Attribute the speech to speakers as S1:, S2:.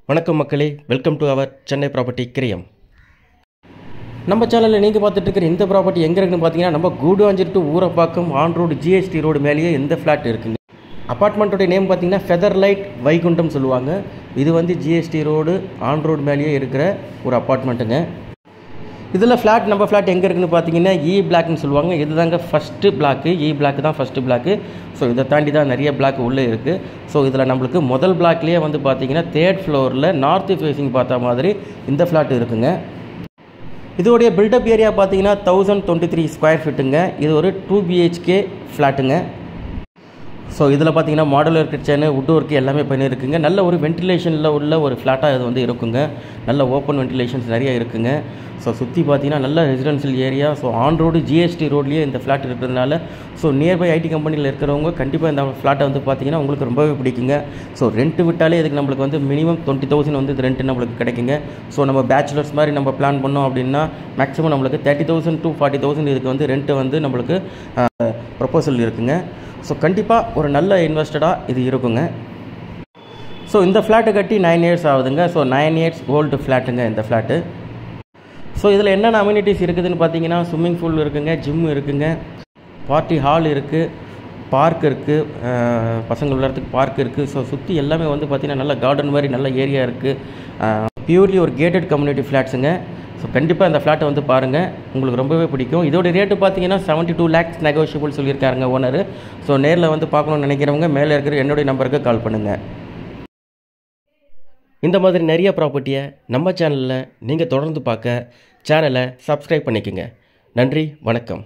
S1: வணக்கம் மக்களே, welcome to our Chennai property கிரியம். நம்ம சேனலில் நீங்கள் பார்த்துட்டு இருக்கிற இந்த ப்ராப்பர்ட்டி எங்கே இருக்குன்னு பார்த்தீங்கன்னா, நம்ம Guduvancheri to Urapakkam on road GST road மேலேயே இந்த ஃப்ளாட் இருக்குங்க. அப்பார்ட்மெண்ட்டோடைய நேம் பார்த்தீங்கன்னா ஃபெதர்லைட் வைகுண்டம் சொல்லுவாங்க. இது வந்து ஜிஎஸ்டி ரோடு ஆன் ரோடு மேலேயே இருக்கிற ஒரு அப்பார்ட்மெண்ட்டுங்க. இதில் நம்ம ஃப்ளாட் எங்கே இருக்குதுன்னு பார்த்தீங்கன்னா இ பிளாக்னு சொல்லுவாங்க. இது தாங்க ஃபஸ்ட்டு பிளாக்கு, இ பிளாக் தான் ஃபஸ்ட்டு பிளாக்கு. ஸோ இதை தாண்டி தான் நிறைய பிளாக் உள்ளே இருக்குது. ஸோ இதில் நம்மளுக்கு முதல் பிளாக்லேயே வந்து பார்த்தீங்கன்னா 3rd ஃப்ளோரில் நார்த்து ஃபேஸிங் பார்த்த மாதிரி இந்த ஃப்ளாட் இருக்குங்க. இதோடைய பில்டப் ஏரியா பார்த்தீங்கன்னா 1023 ஸ்கொயர் ஃபீட்டுங்க. இது ஒரு 2 BHK ஃப்ளாட்டுங்க. ஸோ இதில் பார்த்தீங்கன்னா மாடுலர் கிச்சனு, வுட் ஒர்க்கு எல்லாமே பண்ணியிருக்குங்க. நல்ல ஒரு வென்டிலேஷனில் உள்ள ஒரு ஃப்ளாட்டாக இது வந்து இருக்குங்க. நல்ல ஓப்பன் வென்டிலேஷன்ஸ் நிறைய இருக்குங்க. ஸோ சுற்றி பார்த்தீங்கன்னா நல்ல residential area. So on road GST ரோட்லேயே இந்த ஃப்ளாட் இருக்கிறதுனால ஸோ நியர்பை ஐடி கம்பெனியில் இருக்கிறவங்க கண்டிப்பாக இந்த ஃப்ளாட்டை வந்து பார்த்தீங்கன்னா உங்களுக்கு ரொம்பவே பிடிக்குங்க. ஸோ ரெண்ட்டு விட்டாலே இதுக்கு நம்மளுக்கு வந்து மினிமம் 20,000 வந்து இது ரெண்ட்டு நம்மளுக்கு கிடைக்குங்க. ஸோ நம்ம பேச்சுலர்ஸ் மாதிரி நம்ம பிளான் பண்ணோம் அப்படின்னா மேக்ஸிமம் நம்மளுக்கு 30,000 to 40,000 இதுக்கு வந்து ரெண்ட்டு வந்து நம்மளுக்கு ப்ரொப்போசல் இருக்குங்க. ஸோ கண்டிப்பாக ஒரு நல்ல இன்வெஸ்டடாக இது இருக்குங்க. ஸோ இந்த ஃப்ளாட்டை கட்டி 9 years ஆகுதுங்க. ஸோ 9 years ஓல்டு ஃப்ளாட்டுங்க இந்த ஃப்ளாட்டு. ஸோ இதில் என்னென்ன அம்யூனிட்டிஸ் இருக்குதுன்னு பார்த்தீங்கன்னா ஸ்விம்மிங் பூல் இருக்குங்க, ஜிம் இருக்குங்க, பார்ட்டி ஹால் இருக்குது, பார்க் இருக்குது, பசங்க விளையாடுறதுக்கு பார்க் இருக்குது. ஸோ சுற்றி எல்லாமே வந்து பார்த்திங்கன்னா நல்ல கார்டன் மாதிரி நல்ல ஏரியா இருக்குது. பியூர்லி ஒரு கேட்டட் கம்யூனிட்டி ஃப்ளாட்ஸுங்க. ஸோ கண்டிப்பாக இந்த ஃப்ளாட்டை வந்து பாருங்கள், உங்களுக்கு ரொம்பவே பிடிக்கும். இதோட ரேட்டு பார்த்தீங்கன்னா 72 lakhs நெகோஷியபிள் சொல்லியிருக்காருங்க ஓனர். ஸோ நேரில் வந்து பார்க்கணுன்னு நினைக்கிறவங்க மேலே இருக்கிற என்னுடைய நம்பருக்கு கால் பண்ணுங்கள். இந்த மாதிரி நிறைய ப்ராப்பர்ட்டியை நம்ம சேனலில் நீங்கள் தொடர்ந்து பார்க்க சேனலை சப்ஸ்கிரைப் பண்ணிக்கோங்க. நன்றி, வணக்கம்.